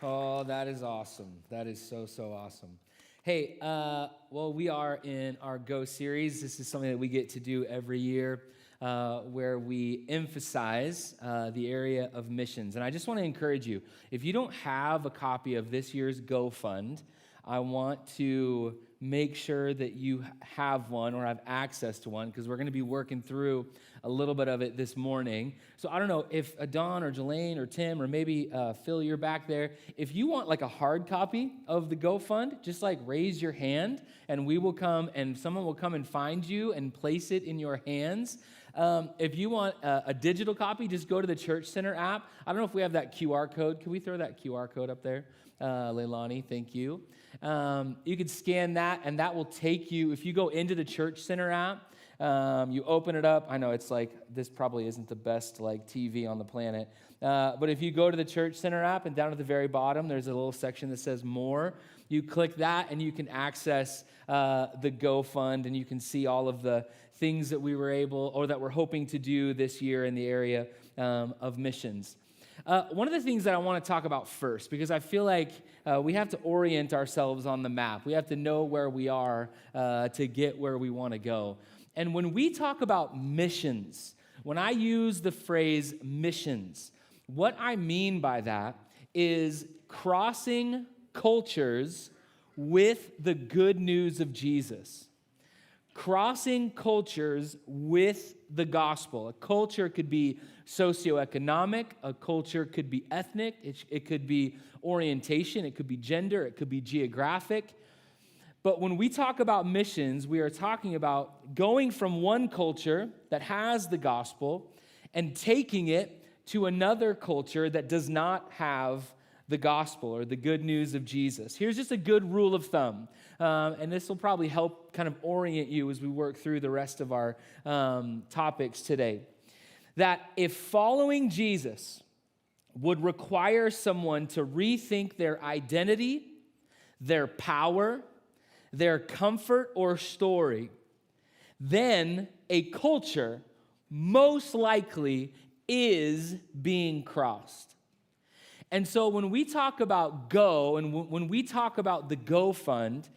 Oh, that is awesome. That is so awesome. Hey, well, we are in our Go series. This is something that we get to do every year where we emphasize the area of missions. And I just want to encourage you, if you don't have a copy of this year's Go Fund, I want to make sure that you have one or have access to one because we're going to be working through a little bit of it this morning. So I don't know if Don or Jelaine or Tim or maybe Phil, you're back there. If you want like a hard copy of the Go Fund, just like raise your hand and we will come and someone will come and find you and place it in your hands. If you want a digital copy, just go to the Church Center app. I don't know if we have that QR code. Can we throw that QR code up there? Leilani, thank you. You can scan that, and that will take you, if you go into the Church Center app, you open it up. I know it's like, this probably isn't the best like TV on the planet, but if you go to the Church Center app and down at the very bottom, there's a little section that says More. You click that, and you can access the Go Fund, and you can see all of the things that we were able, or that we're hoping to do this year in the area of missions. One of the things that I want to talk about first, because I feel like we have to orient ourselves on the map. We have to know where we are to get where we want to go. And when we talk about missions, when I use the phrase missions, what I mean by that is crossing cultures with the good news of Jesus. Crossing cultures with the gospel. A culture could be socioeconomic, a culture could be ethnic, it could be orientation, it could be gender, it could be geographic. But when we talk about missions, we are talking about going from one culture that has the gospel and taking it to another culture that does not have the gospel or the good news of Jesus. Here's just a good rule of thumb, and this will probably help kind of orient you as we work through the rest of our topics today. That if following Jesus would require someone to rethink their identity, their power, their comfort or story, then a culture most likely is being crossed. And so when we talk about Go, and when we talk about the Go Fund,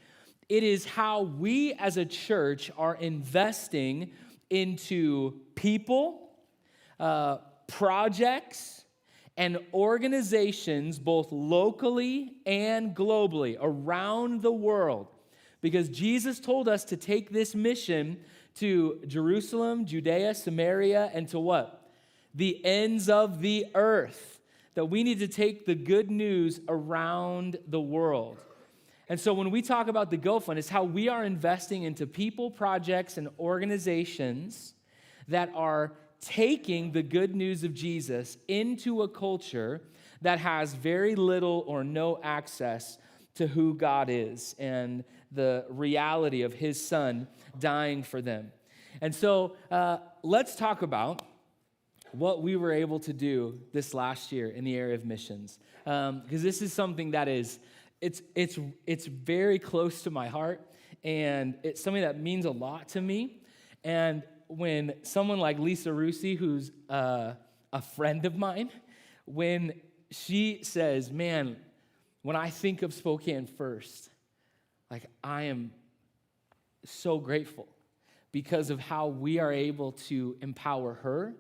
it is how we as a church are investing into people, projects, and organizations both locally and globally around the world. Because Jesus told us to take this mission to Jerusalem, Judea, Samaria, and to what? The ends of the earth. That we need to take the good news around the world. And so when we talk about the Go Fund, it's how we are investing into people, projects, and organizations that are taking the good news of Jesus into a culture that has very little or no access to who God is and the reality of his son dying for them. And so let's talk about what we were able to do this last year in the area of missions. Because this is something that is, it's very close to my heart, and it's something that means a lot to me. And when someone like Lisa Rusi, who's a friend of mine, when she says, man, when I think of Spokane First, like I am so grateful because of how we are able to empower her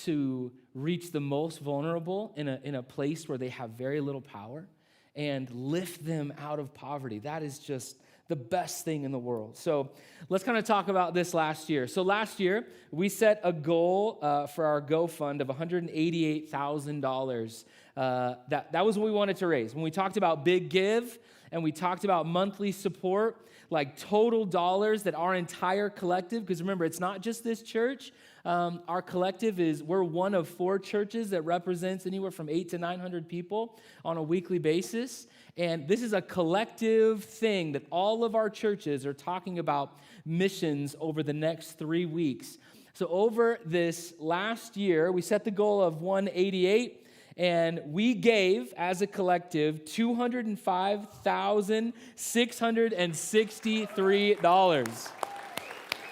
to reach the most vulnerable in a place where they have very little power and lift them out of poverty. That is just the best thing in the world. So let's kind of talk about this last year. So last year, we set a goal for our Go Fund of $188,000. That was what we wanted to raise. When we talked about Big Give and we talked about monthly support, like total dollars that our entire collective, because remember, it's not just this church. Our collective we're one of 4 churches that represents anywhere from 800 to 900 people on a weekly basis. And this is a collective thing that all of our churches are talking about missions over the next 3 weeks. So over this last year, we set the goal of 188, and we gave, as a collective, $205,663.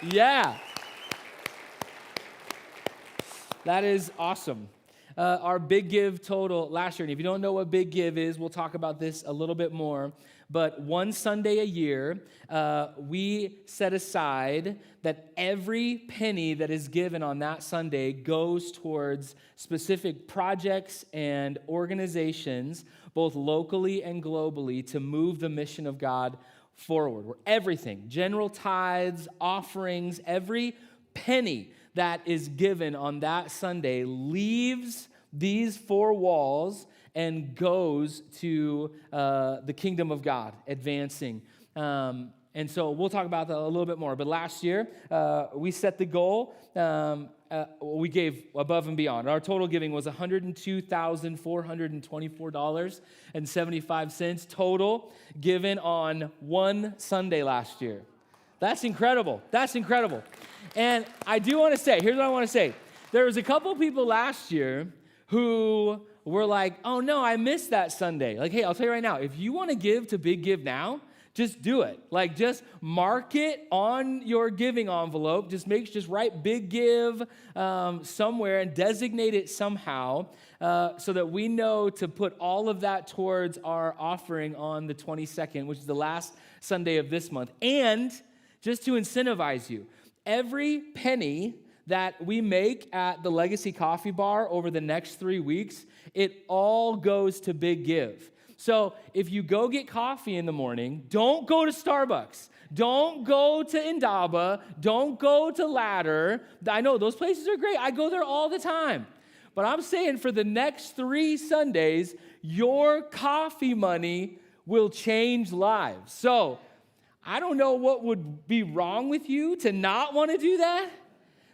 Yeah. That is awesome. our Big Give total last year. And if you don't know what Big Give is, we'll talk about this a little bit more. But one Sunday a year, we set aside that every penny that is given on that Sunday goes towards specific projects and organizations, both locally and globally, to move the mission of God forward. Where everything, general tithes, offerings, every penny that is given on that Sunday leaves these four walls and goes to the kingdom of God, advancing. And so we'll talk about that a little bit more. But last year, we set the goal. We gave above and beyond. Our total giving was $102,424.75 total given on one Sunday last year. That's incredible. That's incredible. And I do want to say, here's what I want to say. There was a couple people last year who were like, oh no, I missed that Sunday. Like, hey, I'll tell you right now, if you want to give to Big Give now, just do it. Like, just mark it on your giving envelope. Just write Big Give somewhere and designate it somehow so that we know to put all of that towards our offering on the 22nd, which is the last Sunday of this month. And just to incentivize you, every penny that we make at the Legacy Coffee Bar over the next 3 weeks, it all goes to Big Give. So if you go get coffee in the morning, don't go to Starbucks. Don't go to Indaba. Don't go to Ladder. I know those places are great. I go there all the time. But I'm saying for the next 3 Sundays, your coffee money will change lives. So I don't know what would be wrong with you to not want to do that.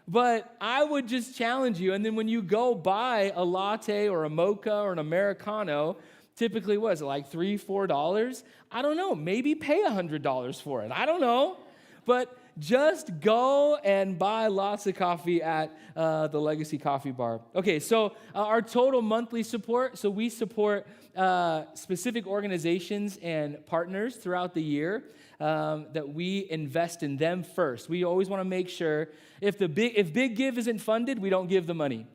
But I would just challenge you. And then when you go buy a latte or a mocha or an Americano, typically what is it, like $3, $4? I don't know. Maybe pay $100 for it. I don't know. But just go and buy lots of coffee at the Legacy Coffee Bar. Okay, so our total monthly support. So we support specific organizations and partners throughout the year that we invest in them first. We always want to make sure if Big Give isn't funded, we don't give the money.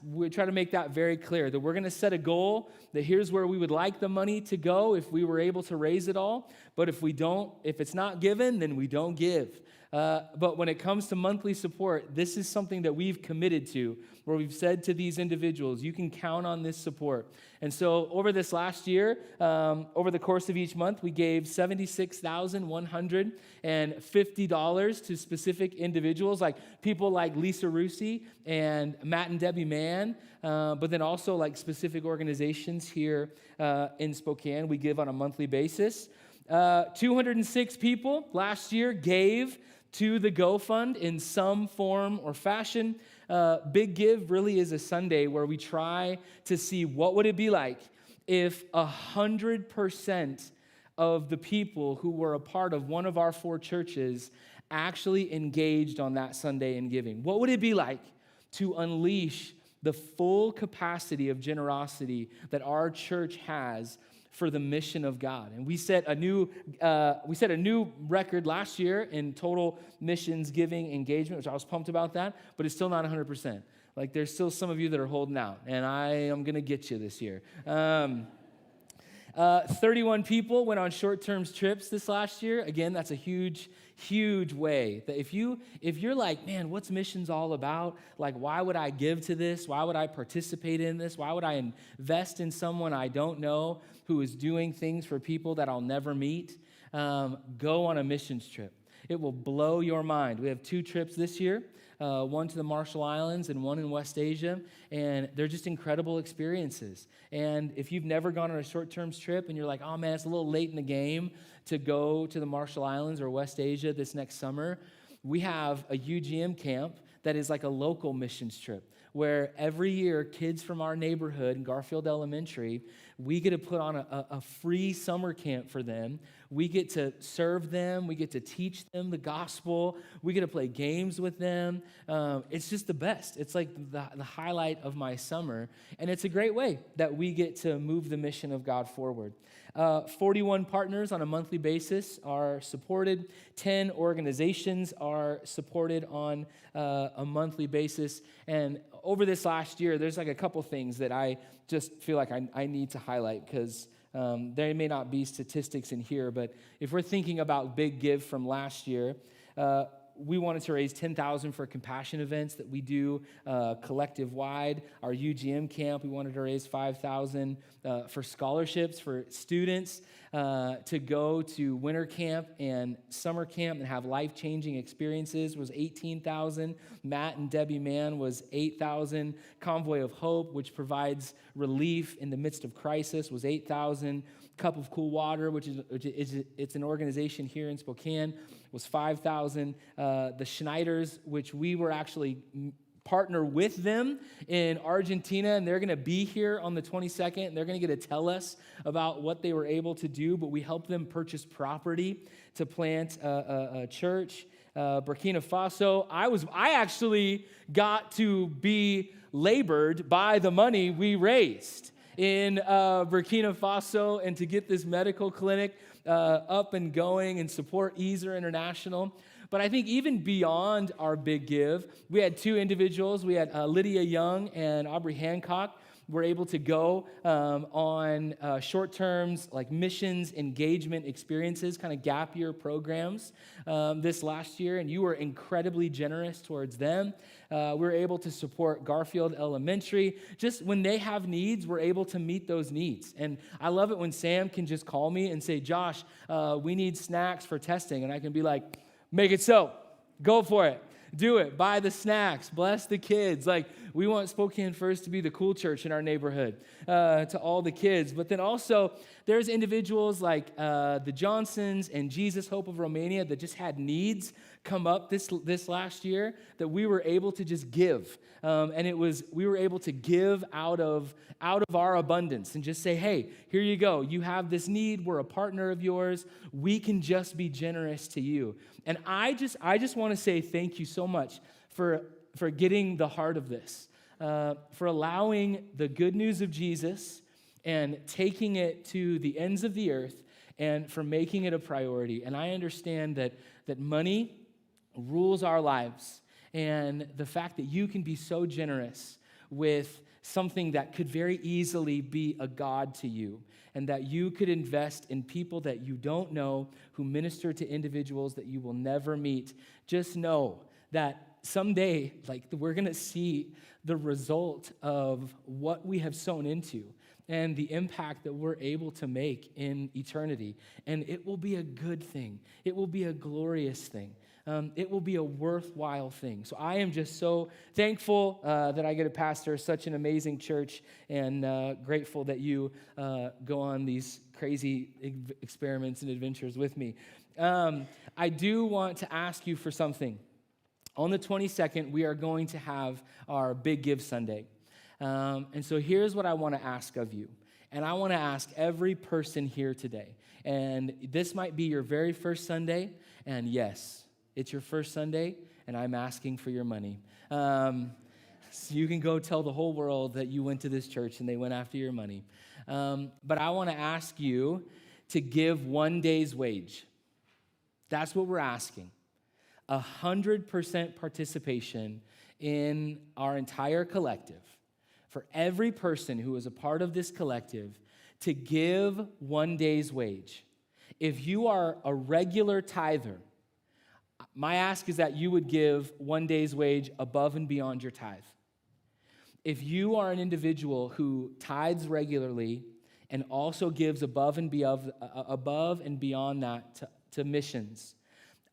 We try to make that very clear, that we're going to set a goal, that here's where we would like the money to go if we were able to raise it all. But if it's not given, then we don't give. But when it comes to monthly support, this is something that we've committed to, where we've said to these individuals, you can count on this support. And so over this last year, over the course of each month, we gave $76,150 to specific individuals, like people like Lisa Rusi and Matt and Debbie Mann, but then also like specific organizations here in Spokane. We give on a monthly basis. 206 people last year gave to the Go Fund in some form or fashion. Big Give really is a Sunday where we try to see what would it be like if 100% of the people who were a part of one of our 4 churches actually engaged on that Sunday in giving. What would it be like to unleash the full capacity of generosity that our church has for the mission of God? And we set a new record last year in total missions giving engagement, which I was pumped about that, but it's still not 100%. Like, there's still some of you that are holding out, and I am going to get you this year. 31 people went on short-term trips this last year. Again, that's a huge way that if you're like, man, what's missions all about? Like, why would I give to this? Why would I participate in this? Why would I invest in someone I don't know who is doing things for people that I'll never meet? Go on a missions trip. It will blow your mind. We have 2 trips this year, one to the Marshall Islands and one in West Asia, and they're just incredible experiences. And if you've never gone on a short-term trip and you're like, oh man, it's a little late in the game to go to the Marshall Islands or West Asia this next summer, we have a UGM camp that is like a local missions trip, where every year kids from our neighborhood in Garfield Elementary, we get to put on a free summer camp for them We get to serve them. We get to teach them the gospel. We get to play games with them. It's just the best. It's like the highlight of my summer. And it's a great way that we get to move the mission of God forward. 41 partners on a monthly basis are supported. 10 organizations are supported on a monthly basis. And over this last year, there's like a couple things that I just feel like I need to highlight because there may not be statistics in here, but if we're thinking about Big Give from last year, we wanted to raise $10,000 for compassion events that we do collective-wide. Our UGM camp, we wanted to raise $5,000 for scholarships for students to go to winter camp and summer camp and have life-changing experiences was $18,000. Matt and Debbie Mann was $8,000. Convoy of Hope, which provides relief in the midst of crisis, was $8,000. Cup of Cool Water, which is it's an organization here in Spokane, was $5,000. The Schneiders, which we were actually partner with them in Argentina, and they're going to be here on the 22nd, and they're going to get to tell us about what they were able to do, but we helped them purchase property to plant a church. Burkina Faso, I actually got to be labored by the money we raised in Burkina Faso and to get this medical clinic up and going and support Ezer International. But I think even beyond our Big Give, we had two individuals. We had Lydia Young and Aubrey Hancock were able to go on short-terms like missions engagement experiences, kind of gap year programs this last year, and you were incredibly generous towards them. We were able to support Garfield Elementary. Just when they have needs, we're able to meet those needs. And I love it when Sam can just call me and say, Josh, we need snacks for testing. And I can be like, make it so. Go for it. Do it. Buy the snacks. Bless the kids. Like, we want Spokane First to be the cool church in our neighborhood to all the kids. But then also, there's individuals like the Johnsons and Jesus Hope of Romania that just had needs come up this last year that we were able to just give. And we were able to give out of our abundance and just say, hey, here you go. You have this need. We're a partner of yours. We can just be generous to you. And I just want to say thank you so much for getting the heart of this, for allowing the good news of Jesus and taking it to the ends of the earth and for making it a priority. And I understand that money rules our lives, and the fact that you can be so generous with something that could very easily be a god to you, and that you could invest in people that you don't know who minister to individuals that you will never meet. Just know that someday, like, we're going to see the result of what we have sown into and the impact that we're able to make in eternity. And it will be a good thing. It will be a glorious thing. It will be a worthwhile thing. So I am just so thankful that I get to pastor such an amazing church, and grateful that you go on these crazy experiments and adventures with me. I do want to ask you for something. On the 22nd, we are going to have our Big Give Sunday. And so here's what I want to ask of you. And I want to ask every person here today. And this might be your very first Sunday. And yes, it's your first Sunday, and I'm asking for your money. So you can go tell the whole world that you went to this church and they went after your money. But I want to ask you to give 1 day's wage. That's what we're asking. 100% participation in our entire collective. For every person who is a part of this collective to give 1 day's wage. If you are a regular tither, my ask is that you would give 1 day's wage above and beyond your tithe. If you are an individual who tithes regularly and also gives above and beyond that to missions,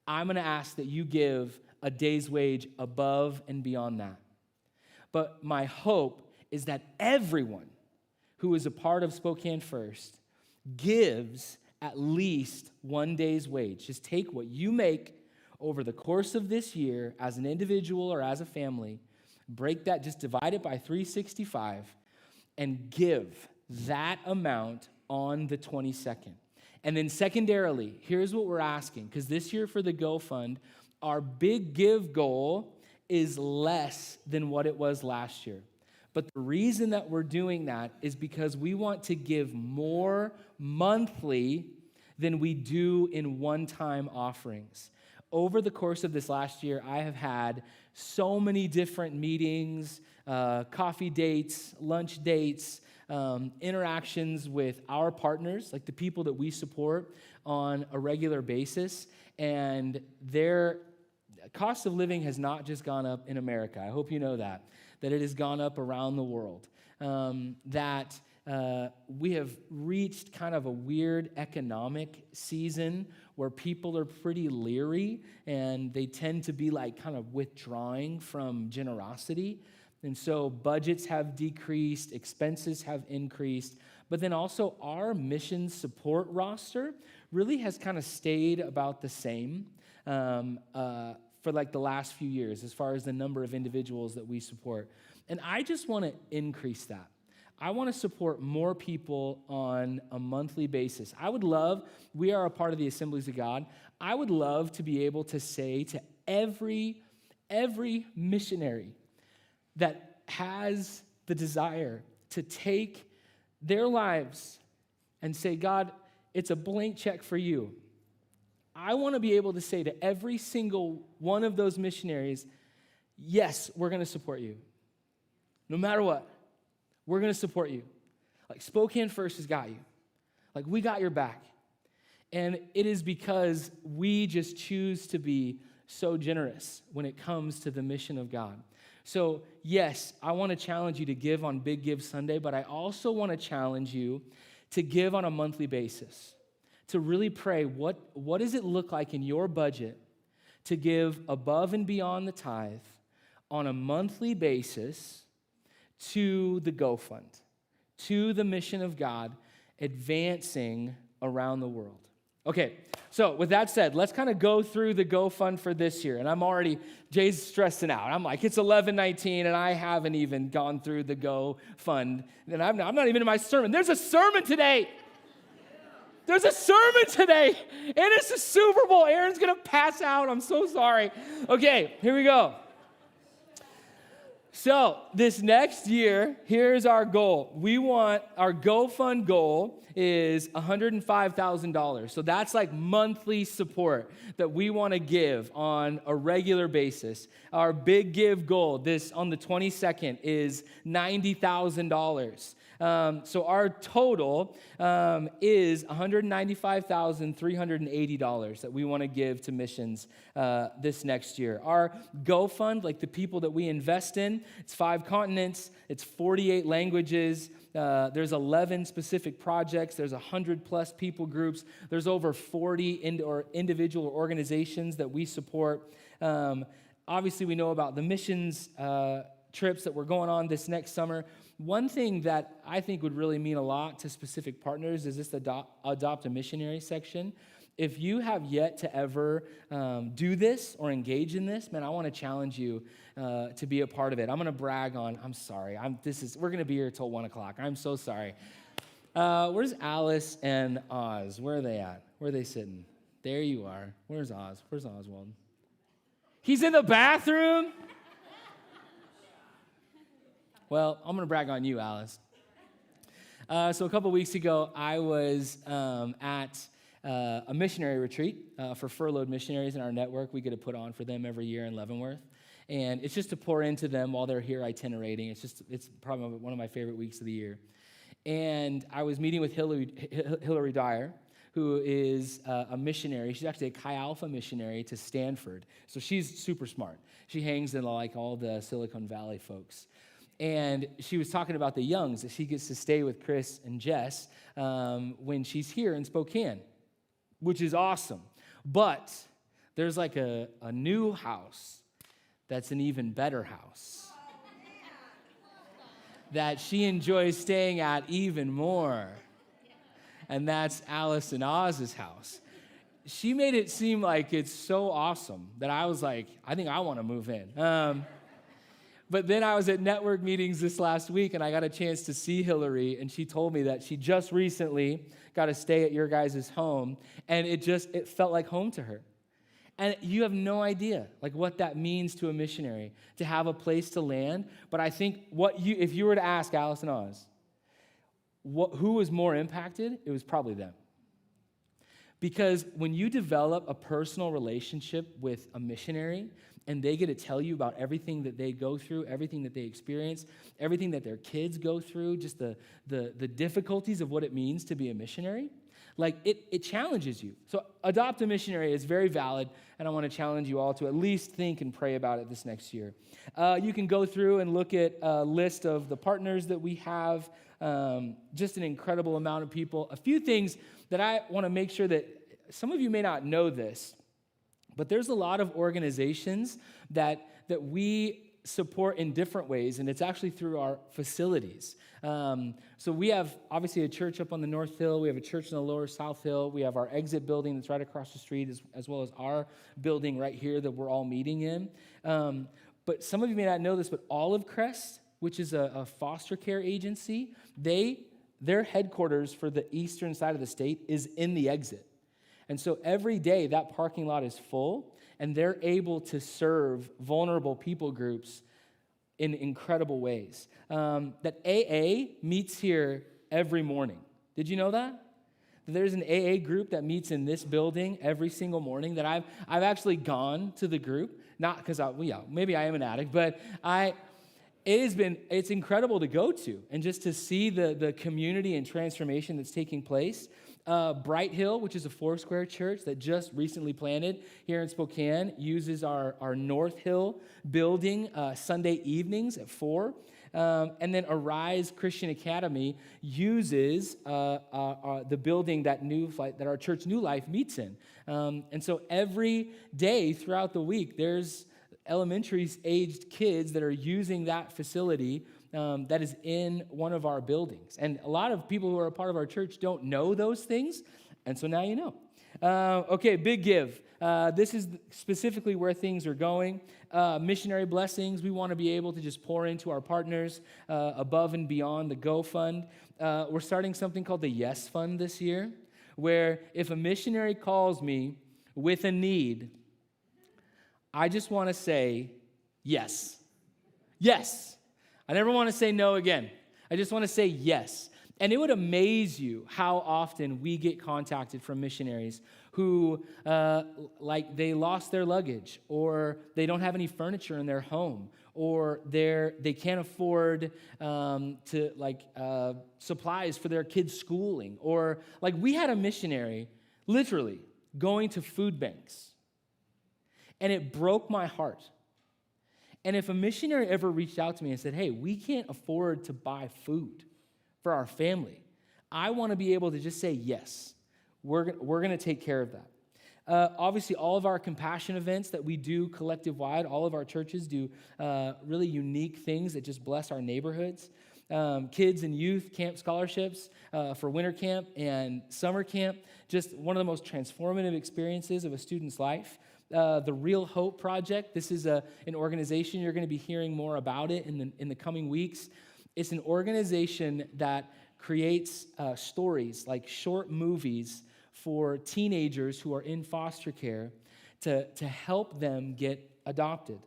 I'm going to ask that you give a day's wage above and beyond that. But my hope is that everyone who is a part of Spokane First gives at least 1 day's wage. Just take what you make over the course of this year as an individual or as a family, break that, just divide it by 365, and give that amount on the 22nd. And then secondarily, here's what we're asking, because this year for the Go Fund, our big give goal is less than what it was last year. But the reason that we're doing that is because we want to give more monthly than we do in one-time offerings. Over the course of this last year, I have had so many different meetings, coffee dates, lunch dates, interactions with our partners, like the people that we support on a regular basis, and their cost of living has not just gone up in America. I hope you know that it has gone up around the world, that we have reached kind of a weird economic season where people are pretty leery and they tend to be like kind of withdrawing from generosity. And so budgets have decreased, expenses have increased, but then also our mission support roster really has kind of stayed about the same for like the last few years as far as the number of individuals that we support. And I just want to increase that. I want to support more people on a monthly basis. I would love, we are a part of the Assemblies of God, I would love to be able to say to every missionary that has the desire to take their lives and say, God, it's a blank check for you. I want to be able to say to every single one of those missionaries, yes, we're going to support you. No matter what, we're going to support you. Like Spokane First has got you. Like we got your back. And it is because we just choose to be so generous when it comes to the mission of God. So, yes, I want to challenge you to give on Big Give Sunday, but I also want to challenge you to give on a monthly basis, to really pray what does it look like in your budget to give above and beyond the tithe on a monthly basis to the Go Fund, to the mission of God, advancing around the world. Okay, so with that said, let's kind of go through the Go Fund for this year. And Jay's stressing out. I'm like, it's 11:19, and I haven't even gone through the Go Fund. And I'm not even in my sermon. There's a sermon today. There's a sermon today, and it's the Super Bowl. Aaron's going to pass out. I'm so sorry. Okay, here we go. So this next year, here's our goal. Our Go Fund goal is $105,000. So that's like monthly support that we want to give on a regular basis. Our big give goal on the 22nd is $90,000. So our total is $195,380 that we want to give to missions this next year. Our Go Fund, like the people that we invest in, it's 5 continents, it's 48 languages, there's 11 specific projects, there's 100+ people groups, there's over 40 individual organizations that we support. Obviously, we know about the missions trips that we're going on this next summer. One thing that I think would really mean a lot to specific partners is this Adopt a Missionary section. If you have yet to ever do this or engage in this, man, I want to challenge you to be a part of it. I'm going to brag on, I'm sorry, we're going to be here till 1 o'clock. I'm so sorry. Where's Alice and Oz? Where are they at? Where are they sitting? There you are. Where's Oz? Where's Oswald? He's in the bathroom? Well, I'm going to brag on you, Alice. So a couple weeks ago, I was at a missionary retreat for furloughed missionaries in our network. We get to put on for them every year in Leavenworth. And it's just to pour into them while they're here itinerating. It's probably one of my favorite weeks of the year. And I was meeting with Hillary Dyer, who is a missionary. She's actually a Chi Alpha missionary to Stanford. So she's super smart. She hangs in like all the Silicon Valley folks. And she was talking about the Youngs, that she gets to stay with Chris and Jess when she's here in Spokane, which is awesome. But there's like a new house that's an even better house that she enjoys staying at even more. And that's Alice and Oz's house. She made it seem like it's so awesome that I was like, I think I want to move in. But then I was at network meetings this last week, and I got a chance to see Hillary, and she told me that she just recently got to stay at your guys' home, and it felt like home to her. And you have no idea like what that means to a missionary to have a place to land. But I think if you were to ask Alice and Oz, who was more impacted, it was probably them. Because when you develop a personal relationship with a missionary and they get to tell you about everything that they go through, everything that they experience, everything that their kids go through, just the difficulties of what it means to be a missionary, like it challenges you. So adopt a missionary is very valid, and I want to challenge you all to at least think and pray about it this next year. You can go through and look at a list of the partners that we have, just an incredible amount of people. A few things that I want to make sure that some of you may not know this, but there's a lot of organizations that we support in different ways, and it's actually through our facilities. So we have, obviously, a church up on the North Hill. We have a church in the Lower South Hill. We have our exit building that's right across the street, as well as our building right here that we're all meeting in. But some of you may not know this, but Olive Crest, which is a foster care agency, their headquarters for the eastern side of the state is in the exit. And so every day that parking lot is full, and they're able to serve vulnerable people groups in incredible ways. That AA meets here every morning. Did you know that? There's an AA group that meets in this building every single morning that I've actually gone to the group, not because maybe I am an addict, but it's incredible to go to and just to see the community and transformation that's taking place. Bright Hill, which is a Foursquare church that just recently planted here in Spokane, uses our North Hill building Sunday evenings at 4. And then Arise Christian Academy uses the building that our church New Life meets in. And so every day throughout the week, there's elementary-aged kids that are using that facility that is in one of our buildings. And a lot of people who are a part of our church don't know those things, and so now you know. Okay, Big Give. This is specifically where things are going. Missionary blessings. We want to be able to just pour into our partners above and beyond the Go Fund. We're starting something called the Yes Fund this year, where if a missionary calls me with a need, I just want to say yes. Yes. I never want to say no again. I just want to say yes. And it would amaze you how often we get contacted from missionaries who, they lost their luggage, or they don't have any furniture in their home, or they can't afford supplies for their kids' schooling, or we had a missionary literally going to food banks. And it broke my heart. And if a missionary ever reached out to me and said, hey, we can't afford to buy food for our family, I want to be able to just say, yes, we're going to take care of that. Obviously, all of our compassion events that we do collective-wide, all of our churches do really unique things that just bless our neighborhoods. Kids and youth camp scholarships for winter camp and summer camp, just one of the most transformative experiences of a student's life. The Real Hope Project, this is an organization, you're going to be hearing more about it in the coming weeks. It's an organization that creates stories, like short movies for teenagers who are in foster care to help them get adopted.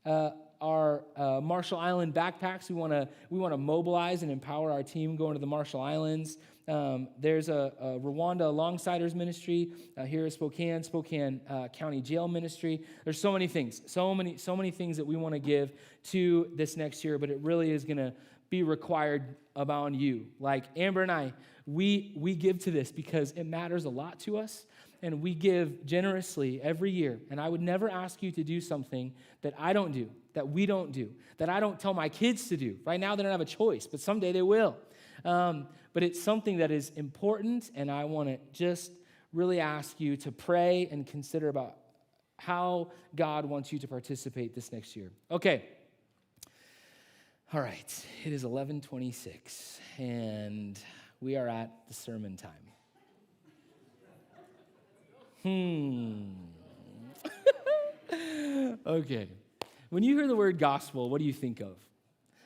Our Marshall Island backpacks, we want to mobilize and empower our team going to the Marshall Islands. There's a Rwanda Alongsiders ministry here at Spokane County Jail Ministry. There's so many things, so many things that we want to give to this next year, but it really is going to be required about you. Like Amber and I, we give to this because it matters a lot to us, and we give generously every year. And I would never ask you to do something that I don't do, that we don't do, that I don't tell my kids to do. Right now they don't have a choice, but someday they will. But it's something that is important, and I want to just really ask you to pray and consider about how God wants you to participate this next year. Okay. All right. It is 11:26, and we are at the sermon time. Okay. When you hear the word gospel, what do you think of?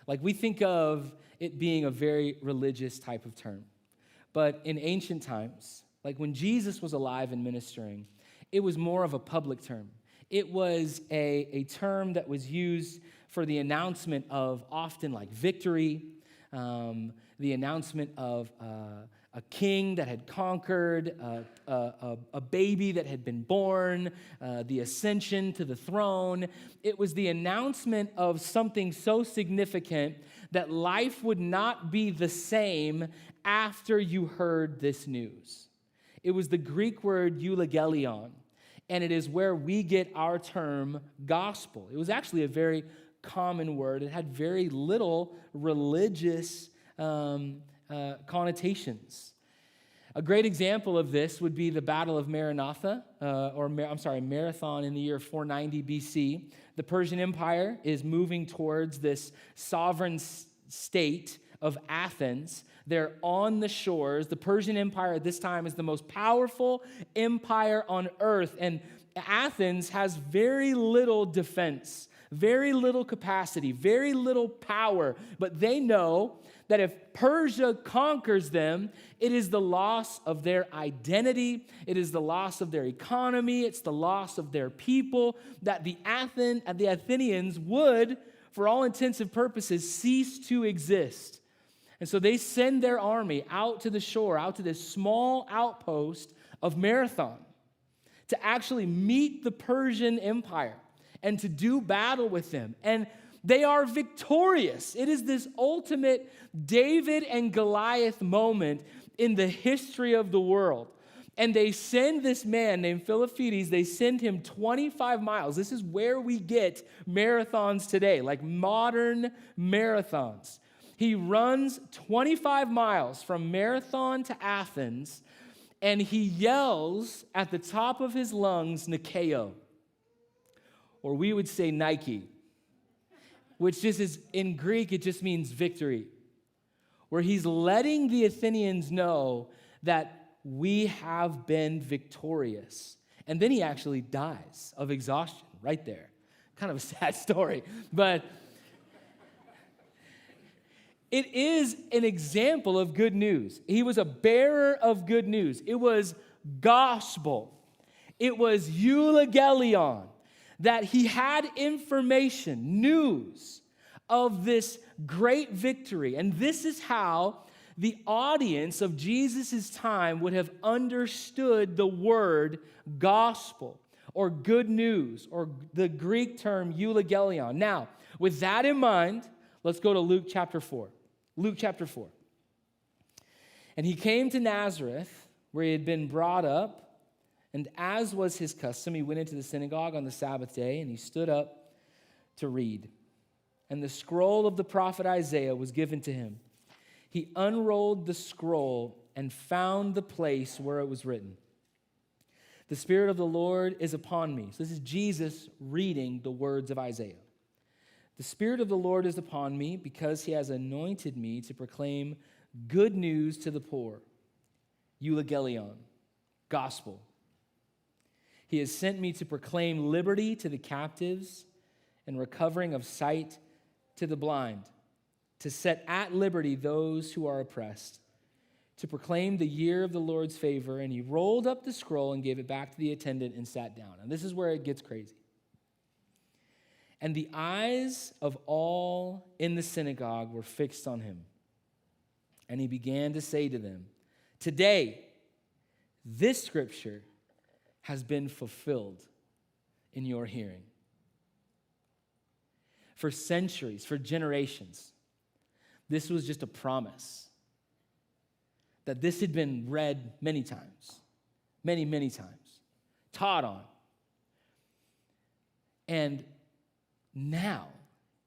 Like, we think of it being a very religious type of term. But in ancient times, like when Jesus was alive and ministering, it was more of a public term. It was a term that was used for the announcement of often like victory, the announcement of a king that had conquered, a baby that had been born, the ascension to the throne. It was the announcement of something so significant that life would not be the same after you heard this news. It was the Greek word euangelion, and it is where we get our term gospel. It was actually a very common word. It had very little religious connotations. A great example of this would be the Battle of Marathon in the year 490 BC. The Persian Empire is moving towards this sovereign state of Athens. They're on the shores. The Persian Empire at this time is the most powerful empire on earth, and Athens has very little defense, very little capacity, very little power, but they know that if Persia conquers them, it is the loss of their identity, it is the loss of their economy, it's the loss of their people, that the Athenians would, for all intents and purposes, cease to exist. And so they send their army out to the shore, out to this small outpost of Marathon, to actually meet the Persian Empire and to do battle with them. And they are victorious. It is this ultimate David and Goliath moment in the history of the world. And they send this man named Philippides, they send him 25 miles. This is where we get marathons today, like modern marathons. He runs 25 miles from Marathon to Athens, and he yells at the top of his lungs, Nikeo, or we would say Nike, which just is, in Greek, it just means victory, where he's letting the Athenians know that we have been victorious. And then he actually dies of exhaustion right there. Kind of a sad story, but it is an example of good news. He was a bearer of good news. It was gospel. It was euangelion, that he had information, news of this great victory. And this is how the audience of Jesus' time would have understood the word gospel or good news or the Greek term euangelion. Now, with that in mind, let's go to Luke chapter 4. Luke chapter 4. And he came to Nazareth, where he had been brought up, and as was his custom, he went into the synagogue on the Sabbath day, and he stood up to read. And the scroll of the prophet Isaiah was given to him. He unrolled the scroll and found the place where it was written, "The Spirit of the Lord is upon me." So this is Jesus reading the words of Isaiah. "The Spirit of the Lord is upon me because he has anointed me to proclaim good news to the poor." Euangelion, gospel. "He has sent me to proclaim liberty to the captives and recovering of sight to the blind, to set at liberty those who are oppressed, to proclaim the year of the Lord's favor." And he rolled up the scroll and gave it back to the attendant and sat down. And this is where it gets crazy. "And the eyes of all in the synagogue were fixed on him. And he began to say to them, 'Today, this scripture has been fulfilled in your hearing.'" For centuries, for generations, this was just a promise that this had been read many times, many times, taught on. And now,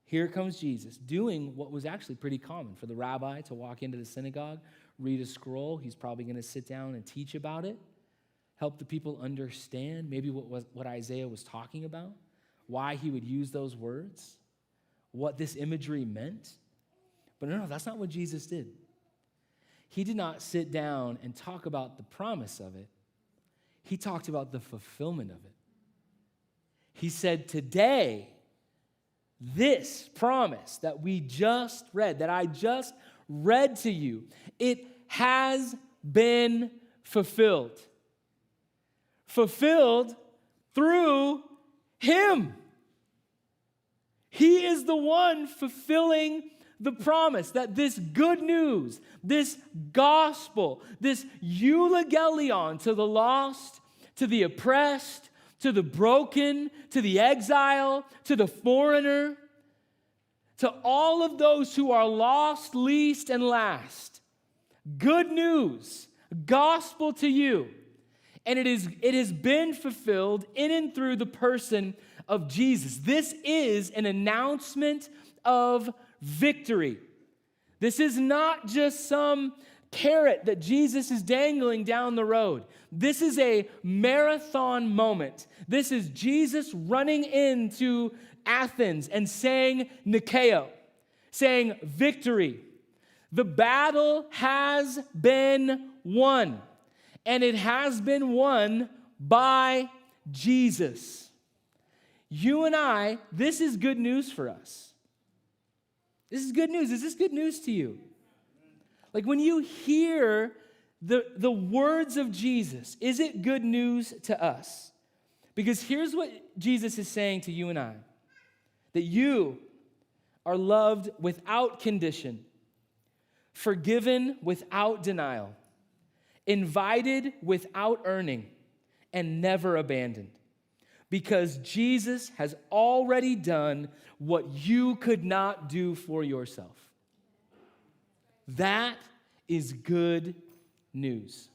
here comes Jesus doing what was actually pretty common for the rabbi to walk into the synagogue, read a scroll. He's probably going to sit down and teach about it, help the people understand maybe what Isaiah was talking about, why he would use those words, what this imagery meant. But no, that's not what Jesus did. He did not sit down and talk about the promise of it. He talked about the fulfillment of it. He said, "Today, this promise that we just read, that I just read to you, it has been fulfilled. Fulfilled through him. He is the one fulfilling the promise that this good news, this gospel, this euangelion to the lost, to the oppressed, to the broken, to the exile, to the foreigner, to all of those who are lost, least, and last. Good news, gospel to you. And it has been fulfilled in and through the person of Jesus. This is an announcement of victory. This is not just some carrot that Jesus is dangling down the road. This is a marathon moment. This is Jesus running into Athens and saying Nikeo, saying victory. The battle has been won, and it has been won by Jesus. You and I, this is good news for us. This is good news. Is this good news to you? Like when you hear the words of Jesus, is it good news to us? Because here's what Jesus is saying to you and I, that you are loved without condition, forgiven without denial, invited without earning, and never abandoned. Because Jesus has already done what you could not do for yourself. That is good news.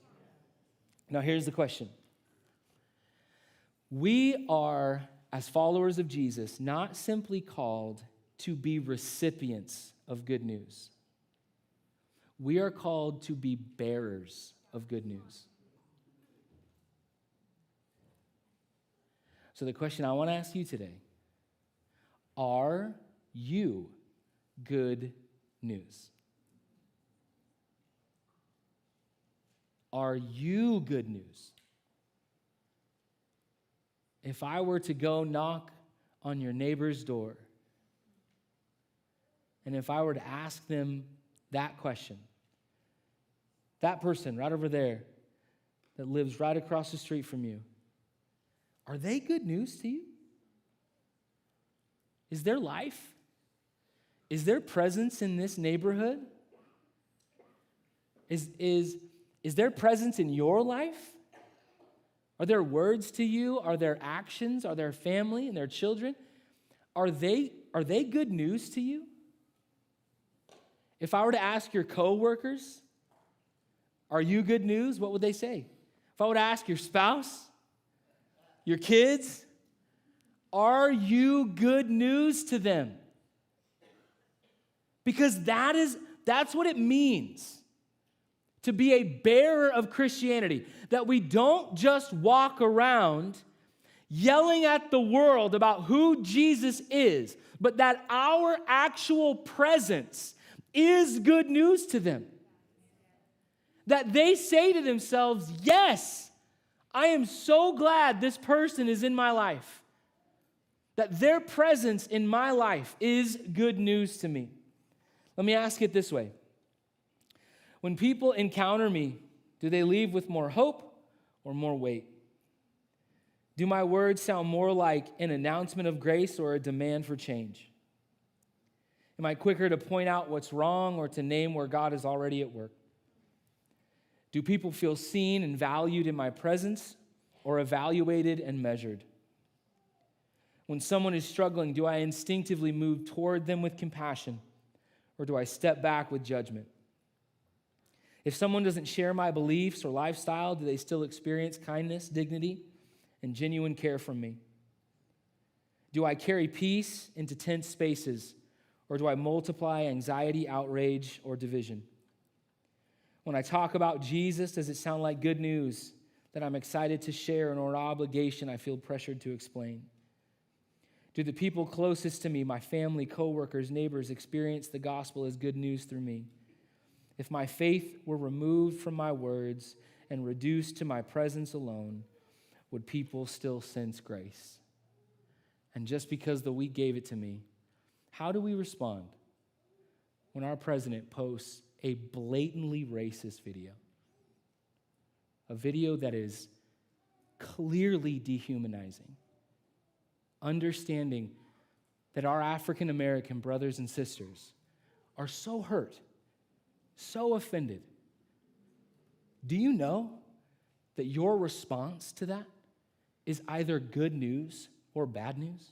Now, here's the question. We are, as followers of Jesus, not simply called to be recipients of good news. We are called to be bearers of good news. So the question I want to ask you today, are you good news? Are you good news? If I were to go knock on your neighbor's door, and if I were to ask them that question, that person right over there that lives right across the street from you, are they good news to you? Is their life? Is their presence in this neighborhood? Is their presence in your life? Are there words to you? Are there actions? Are there family and their children? Are they good news to you? If I were to ask your coworkers, are you good news? What would they say? If I were to ask your spouse, your kids, are you good news to them? Because that's what it means to be a bearer of Christianity. That we don't just walk around yelling at the world about who Jesus is, but that our actual presence is good news to them. That they say to themselves, yes, I am so glad this person is in my life. That their presence in my life is good news to me. Let me ask it this way. When people encounter me, do they leave with more hope or more weight? Do my words sound more like an announcement of grace or a demand for change? Am I quicker to point out what's wrong or to name where God is already at work? Do people feel seen and valued in my presence or evaluated and measured? When someone is struggling, do I instinctively move toward them with compassion or do I step back with judgment? If someone doesn't share my beliefs or lifestyle, do they still experience kindness, dignity, and genuine care from me? Do I carry peace into tense spaces or do I multiply anxiety, outrage, or division? When I talk about Jesus, does it sound like good news that I'm excited to share or an obligation I feel pressured to explain? Do the people closest to me, my family, coworkers, neighbors, experience the gospel as good news through me? If my faith were removed from my words and reduced to my presence alone, would people still sense grace? And just because the week gave it to me, How do we respond when our president posts a blatantly racist video? A video that is clearly dehumanizing. Understanding that our African American brothers and sisters are so hurt, so offended. Do you know that your response to that is either good news or bad news?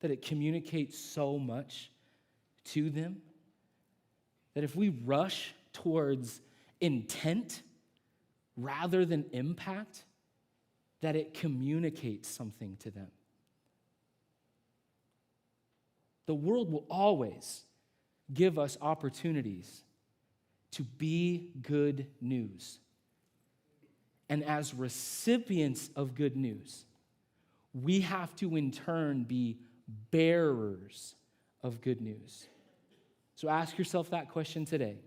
That it communicates so much to them that if we rush towards intent rather than impact, that it communicates something to them. The world will always give us opportunities to be good news. And as recipients of good news, we have to in turn be bearers of good news. So ask yourself that question today.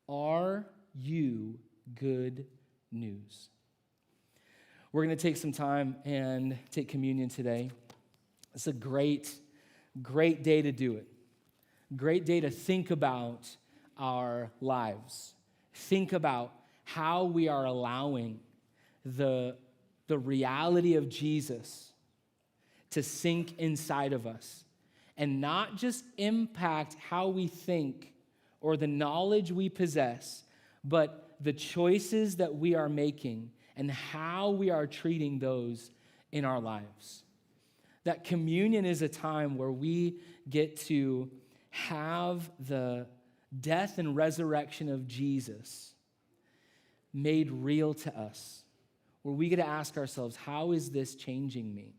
Are you good news? We're going to take some time and take communion today. It's a great day to do it. Great day to think about our lives. Think about how we are allowing the reality of Jesus to sink inside of us and not just impact how we think or the knowledge we possess, but the choices that we are making and how we are treating those in our lives. That communion is a time where we get to have the death and resurrection of Jesus made real to us, where we get to ask ourselves, how is this changing me?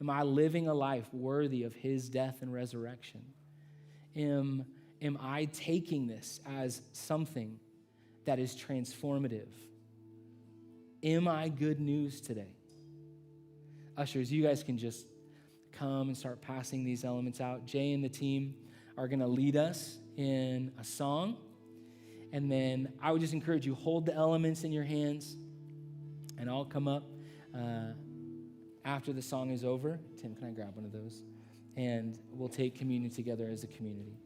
Am I living a life worthy of his death and resurrection? Am I taking this as something that is transformative? Am I good news today? Ushers, you guys can just come and start passing these elements out. Jay and the team are going to lead us in a song. And then I would just encourage you, hold the elements in your hands, and I'll come up after the song is over. Tim, can I grab one of those? And we'll take communion together as a community.